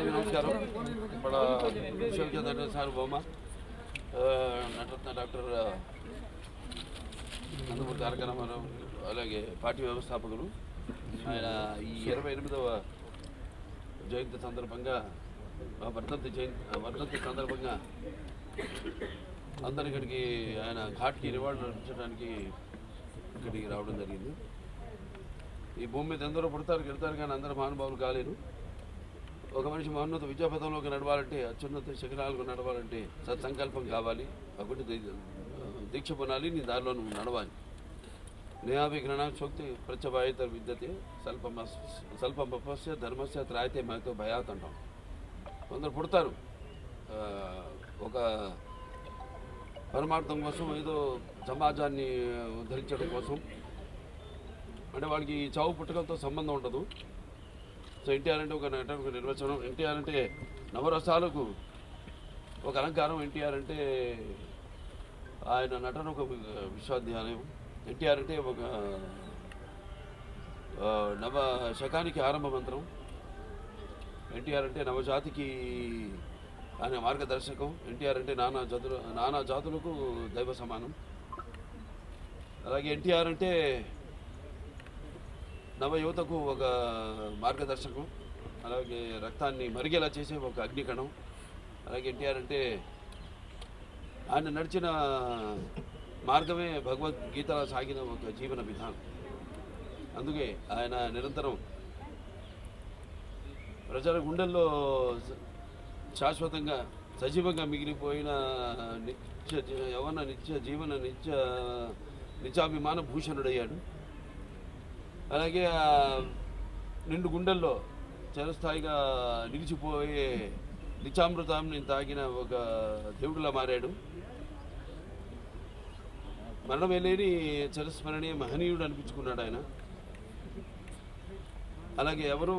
అందరికీ నమస్కారం. మన విశ్వవిద్యాలయ సార్వభౌమ నటరత్న డాక్టర్ నందమూరి తారక రామారావు అలాగే పార్టీ వ్యవస్థాపకులు ఆయన ఈ 28వ జయంతి సందర్భంగా వర్ధంతి సందర్భంగా అందరికడికి ఆయన ఘాట్కి నివాళులు అర్పించడానికి ఇక్కడికి రావడం జరిగింది. ఈ భూమి మీద ఎందరో పుడతారు గెడతారు కానీ అందరూ మహానుభావులు కాలేరు. ఒక మనిషి మహోన్నత విద్యాపథంలోకి నడవాలంటే అత్యున్నత శిఖరాలకు నడవాలంటే సత్సంకల్పం కావాలి, ఒకటి దీక్ష పొనాలి, నీ దారిలో నువ్వు నడవాలి. నేహాభిఘ్రణాశోక్తి ప్రత్యభాయిత విద్యతే స్వల్పమపస్య ధర్మస్య త్రాయితే మహతో భయాత్ అంటాం. కొందరు పుడతారు ఒక పరమార్థం కోసం, ఏదో సమాజాన్ని ఉద్ధరించడం కోసం, అంటే వాడికి చావు పుట్టుకలతో సంబంధం ఉండదు. సో ఎన్టీఆర్ అంటే ఒక నటుడికి నిర్వచనం. ఎన్టీఆర్ అంటే నవరసాలకు ఒక అలంకారం. ఎన్టీఆర్ అంటే ఆయన నటన ఒక విశ్వవిద్యాలయం. ఎన్టీఆర్ అంటే ఒక నవ శకానికి ఆరంభ మంత్రం. ఎన్టీఆర్ అంటే నవజాతికి ఆయన మార్గదర్శకం. ఎన్టీఆర్ అంటే నానా జాతులకు దైవ సమానం. అలాగే ఎన్టీఆర్ అంటే నవ యువతకు ఒక మార్గదర్శకం, అలాగే రక్తాన్ని మరిగేలా చేసే ఒక అగ్నికణం. అలాగే ఎన్టీఆర్ అంటే ఆయన నడిచిన మార్గమే భగవద్గీత సాగిన ఒక జీవన విధానం. అందుకే ఆయన నిరంతరం ప్రజల గుండెల్లో శాశ్వతంగా సజీవంగా మిగిలిపోయిన నిత్యాభిమాన భూషణుడయ్యాడు. అలాగే నిండు గుండెల్లో చిరస్థాయిగా నిలిచిపోయే నిత్యామృతాన్ని తాగిన ఒక దేవుడిలా మారాడు. మరణమే లేని చిరస్మరణీయ మహనీయుడు అనిపించుకున్నాడు ఆయన. అలాగే ఎవరు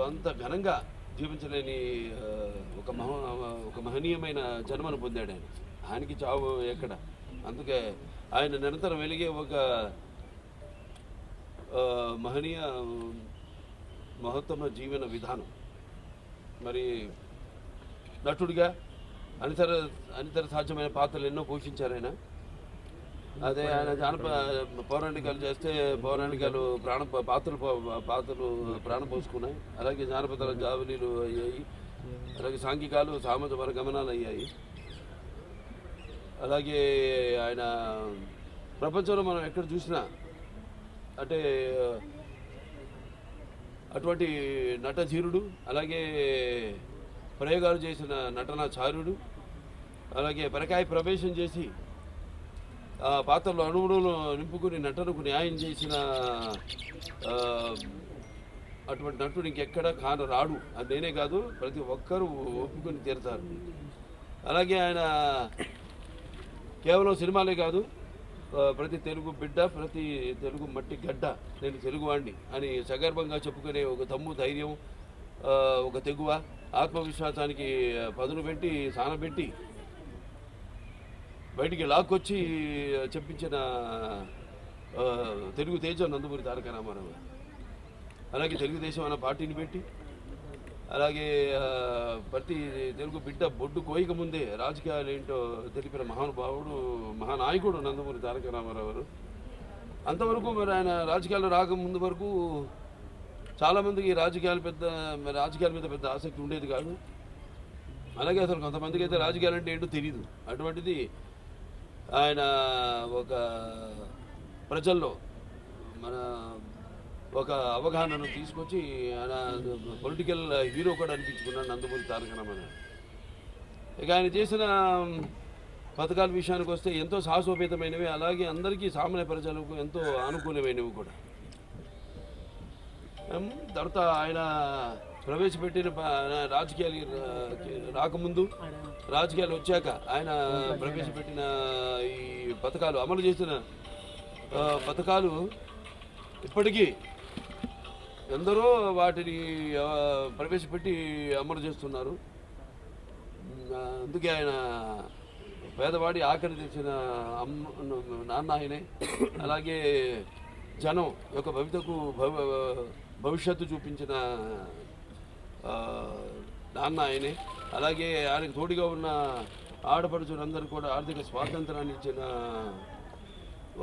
అంత ఘనంగా జీవించలేని ఒక మహనీయమైన జన్మను పొందాడు ఆయన. ఆయనకి చావు ఎక్కడ. అందుకే ఆయన నిరంతరం వెలిగే ఒక మహనీయ మహత్తమ జీవన విధానం. మరి నటుడిగా అనితర సాధ్యమైన పాత్రలు ఎన్నో పోషించారు ఆయన. అదే ఆయన పౌరాణికాలు చేస్తే పౌరాణికాలు పాత్రలు ప్రాణం పోసుకున్నాయి. అలాగే జానపదాల జావలీలు అయ్యాయి. అలాగే సాంఘికాలు సామాజిక వర్గమనాలు అయ్యాయి. అలాగే ఆయన ప్రపంచంలో మనం ఎక్కడ చూసినా అంటే అటువంటి నటధీరుడు, అలాగే ప్రయోగాలు చేసిన నటనాచార్యుడు, అలాగే పరకాయ ప్రవేశం చేసి ఆ పాత్రలో అణువులను నింపుకుని నటనకు న్యాయం చేసిన అటువంటి నటుడు ఇంకెక్కడ రాడు. అది నేనే కాదు, ప్రతి ఒక్కరూ ఒప్పుకొని తీరుతారు. అలాగే ఆయన కేవలం సినిమాలే కాదు, ప్రతి తెలుగు బిడ్డ, ప్రతి తెలుగు మట్టి గడ్డ, నేను తెలుగువాడిని అని సగర్భంగా చెప్పుకునే ఒక దమ్ము, ధైర్యం, ఒక తెగువ, ఆత్మవిశ్వాసానికి పదును పెట్టి సానబెట్టి బయటికి లాక్కొచ్చి చెప్పించిన తెలుగు తేజం నందమూరి తారక రామారావు. అలాగే తెలుగుదేశం అన్న పార్టీని పెట్టి, అలాగే ప్రతి తెలుగు బిడ్డ బొడ్డు కోయిక ముందే రాజకీయాలు ఏంటో తెలిపిన మహానుభావుడు, మహానాయకుడు నందమూరి తారక రామారావు గారు. అంతవరకు మరి ఆయన రాజకీయాలు రాకముందు వరకు చాలామందికి రాజకీయాల మీద పెద్ద ఆసక్తి ఉండేది కాదు. అలాగే అసలు కొంతమందికి అయితే రాజకీయాలు అంటే ఏంటో తెలియదు. అటువంటిది ఆయన ఒక ప్రజల్లో మన ఒక అవగాహనను తీసుకొచ్చి ఆయన పొలిటికల్ హీరో కూడా అనిపించుకున్నాడు నందమూరి తారక రామారావు. ఇక ఆయన చేసిన పథకాల విషయానికి వస్తే ఎంతో సాహసోపేతమైనవి, అలాగే అందరికీ సామాన్య ప్రజలకు ఎంతో అనుకూలమైనవి కూడా. తర్వాత ఆయన ప్రవేశపెట్టిన రాజకీయాలు రాకముందు, రాజకీయాలు వచ్చాక ఆయన ప్రవేశపెట్టిన ఈ పథకాలు, అమలు చేసిన పథకాలు ఇప్పటికీ ఎందరో వాటిని ప్రవేశపెట్టి అమలు చేస్తున్నారు. అందుకే ఆయన పేదవాడి ఆఖరి తెచ్చిన నాన్న ఆయనే. అలాగే జనం యొక్క భవిష్యత్తు చూపించిన నాన్న ఆయనే. అలాగే ఆయనకు తోడుగా ఉన్న ఆడపడుచులందరూ కూడా ఆర్థిక స్వాతంత్రాన్ని ఇచ్చిన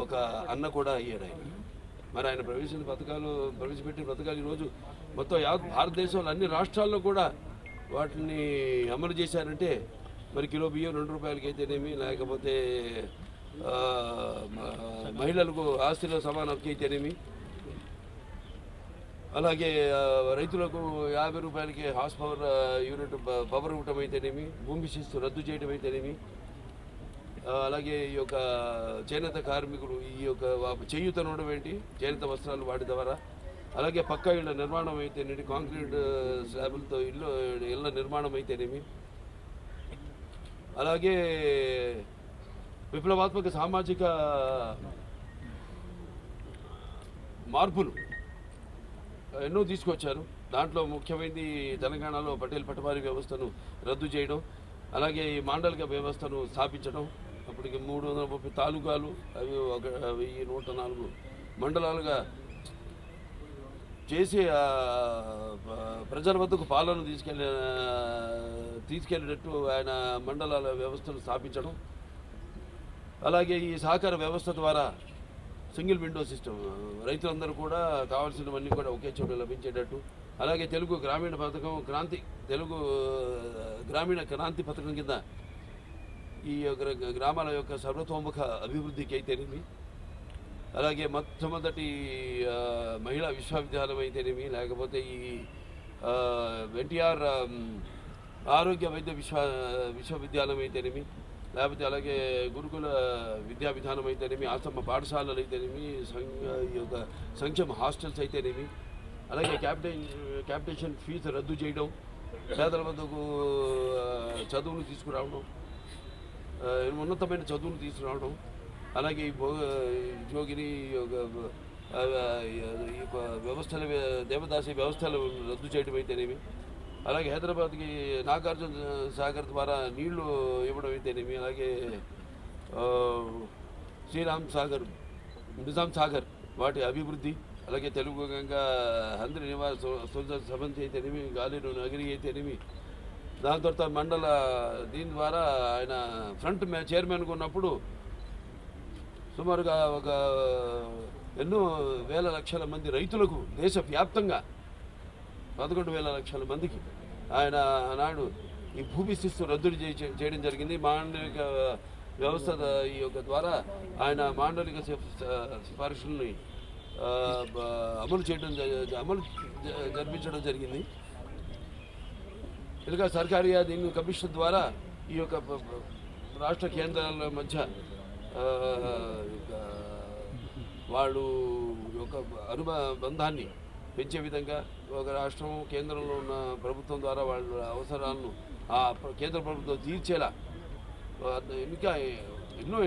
ఒక అన్న కూడా అయ్యాడు ఆయన. మరి ఆయన ప్రవేశపెట్టిన పథకాలు ఈరోజు మొత్తం భారతదేశంలో అన్ని రాష్ట్రాల్లో కూడా వాటిని అమలు చేశారంటే మరి కిలో బియ్యం 2 రూపాయలకి అయితేనేమి, లేకపోతే మహిళలకు ఆస్తిలో సమాన హక్కు అయితేనేమి, అలాగే రైతులకు 50 రూపాయలకి హార్స్ పవర్ యూనిట్ పవర్ ఇవ్వటం అయితేనేమి, భూమి శిస్తు రద్దు చేయడం అయితేనేమి, అలాగే ఈ యొక్క చేనేత కార్మికులు ఈ యొక్క చేయూతనడం ఏంటి, చేనేత వస్త్రాలు వాటి ద్వారా, అలాగే పక్కా ఇళ్ళ నిర్మాణం అయితేనేమి, కాంక్రీట్ స్లాబులతో ఇళ్ళ నిర్మాణం అయితేనేమి, అలాగే విప్లవాత్మక సామాజిక మార్పులు ఎన్నో తీసుకొచ్చారు. దాంట్లో ముఖ్యమైనది తెలంగాణలో పటేల్ పటవారీ వ్యవస్థను రద్దు చేయడం, అలాగే ఈ మాండలిక వ్యవస్థను స్థాపించడం. అప్పటికి 330 తాలూకాలు, అవి 1104 మండలాలుగా చేసి ప్రజల వద్దకు పాలన తీసుకెళ్ళినట్టు ఆయన మండలాల వ్యవస్థను స్థాపించడం. అలాగే ఈ సహకార వ్యవస్థ ద్వారా సింగిల్ విండో సిస్టమ్, రైతులందరూ కూడా కావాల్సినవన్నీ కూడా ఒకే చోట లభించేటట్టు. అలాగే తెలుగు గ్రామీణ క్రాంతి పథకం కింద ఈ యొక్క గ్రామాల యొక్క సర్వతోముఖ అభివృద్ధికి అయితేనేమి, అలాగే మొట్టమొదటి మహిళా విశ్వవిద్యాలయం అయితేనేమి, లేకపోతే ఈ ఎన్టీఆర్ ఆరోగ్య వైద్య విశ్వవిద్యాలయం అయితేనేమి, లేకపోతే అలాగే గురుకుల విద్యా విధానం అయితేనేమి, ఆశ్రమ పాఠశాలలు అయితేనేమి, ఈ యొక్క సంక్షేమ హాస్టల్స్ అయితేనేమి, అలాగే క్యాపిటేషన్ ఫీజు రద్దు చేయడం, పేదల వద్దకు చదువులు తీసుకురావడం, ఉన్నతమైన చదువులు తీసుకురావడం, అలాగే ఈ జోగిని వ్యవస్థల దేవదాసి వ్యవస్థలు రద్దు చేయడం అయితేనేమి, అలాగే హైదరాబాద్కి నాగార్జున సాగర్ ద్వారా నీళ్లు ఇవ్వడం అయితేనేమి, అలాగే నిజాం సాగర్ వాటి అభివృద్ధి, అలాగే తెలుగు గంగా హంద్రి నివాస సబంధి అయితేనేమి, గాలిను నగరి అయితేనేమి, దాని తర్వాత మండల దీని ద్వారా ఆయన ఫ్రంట్ చైర్మన్గా ఉన్నప్పుడు సుమారుగా ఒక ఎన్నో వేల లక్షల మంది రైతులకు దేశవ్యాప్తంగా 11,000 లక్షల మందికి ఆయన ఆనాడు ఈ భూమి శిస్తు రద్దు చేయడం జరిగింది. మాండలిక వ్యవస్థ ఈ యొక్క ద్వారా ఆయన మాండలిక సిఫార్సుల్ని అమలు జరిపించడం జరిగింది. ఇంకా సర్కారీ దీని కమిషన్ ద్వారా ఈ యొక్క రాష్ట్ర కేంద్రాల మధ్య వాళ్ళు ఒక అనుబంధాన్ని పెంచే విధంగా ఒక రాష్ట్రం కేంద్రంలో ఉన్న ప్రభుత్వం ద్వారా వాళ్ళ అవసరాలను ఆ కేంద్ర ప్రభుత్వం తీర్చేలా ఇంకా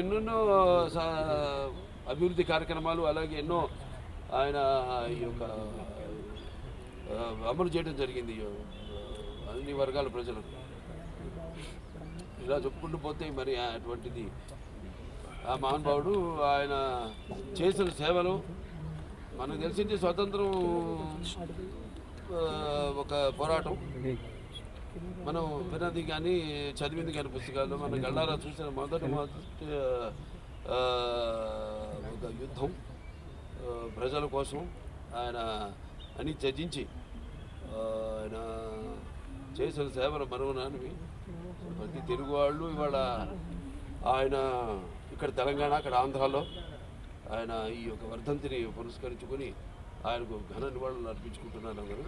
ఎన్నెన్నో అభివృద్ధి కార్యక్రమాలు, అలాగే ఎన్నో ఆయన ఈ యొక్క అమలు చేయడం జరిగింది అన్ని వర్గాల ప్రజలకు. ఇలా చెప్పుకుంటూ పోతే మరి అటువంటిది ఆ మహానుభావుడు ఆయన చేసిన సేవలు మనకు తెలిసింది. స్వతంత్రం ఒక పోరాటం, మనం విన్నది కానీ చదివింది కానీ పుస్తకాల్లో మన గళ్ళారా చూసిన మొదటి ఒక యుద్ధం ప్రజల కోసం ఆయన అని త్యజించి ఆయన చేసిన సేవలు మరువనానివి. ప్రతి తెలుగు వాళ్ళు ఇవాళ ఆయన ఇక్కడ తెలంగాణ, అక్కడ ఆంధ్రాలో ఆయన ఈ యొక్క వర్ధంతిని పురస్కరించుకొని ఆయనకు ఘన నివాళులు అర్పించుకుంటున్నారు అందరూ.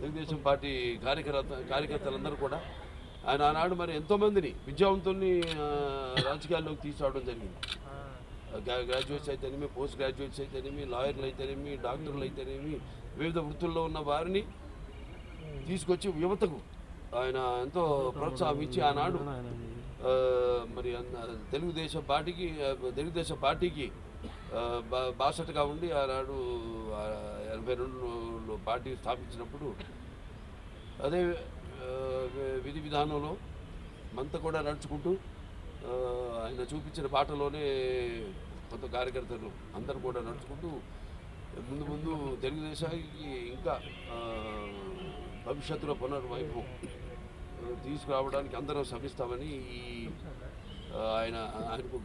తెలుగుదేశం పార్టీ కార్యకర్తలందరూ కూడా ఆయన ఆనాడు మరి ఎంతోమందిని విద్యావంతుల్ని రాజకీయాల్లోకి తీసుకురావడం జరిగింది. గ్రాడ్యుయేట్స్ అయితేనేమి, పోస్ట్ గ్రాడ్యుయేట్స్ అయితేనేమి, లాయర్లు అయితేనేమి, డాక్టర్లు అయితేనేమి, వివిధ వృత్తుల్లో ఉన్న వారిని తీసుకొచ్చి యువతకు ఆయన ఎంతో ప్రోత్సాహం ఇచ్చి ఆనాడు మరి తెలుగుదేశం పార్టీకి బాసటగా ఉండి ఆనాడు 82లో పార్టీ స్థాపించినప్పుడు అదే విధి విధానంలో మనతో కూడా నడుచుకుంటూ ఆయన చూపించిన బాటలోనే కొంత కార్యకర్తలు అందరూ కూడా నడుచుకుంటూ ముందు తెలుగుదేశానికి ఇంకా భవిష్యత్తులో పునర్వైభవం తీసుకురావడానికి అందరం శ్రమిస్తామని ఈ ఆయనకు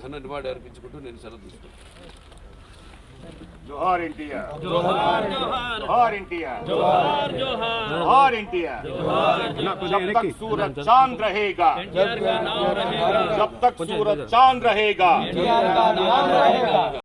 ఘన నివాళి అర్పించుకుంటూ నేను సెలవు తీసుకుంటాను. जोहार एनटीआर, जोहार जोहार एनटीआर, जोहार जोहार जोहार एनटीआर। जब तक सूरज चांद रहेगा, जब तक सूरज चांद रहेगा,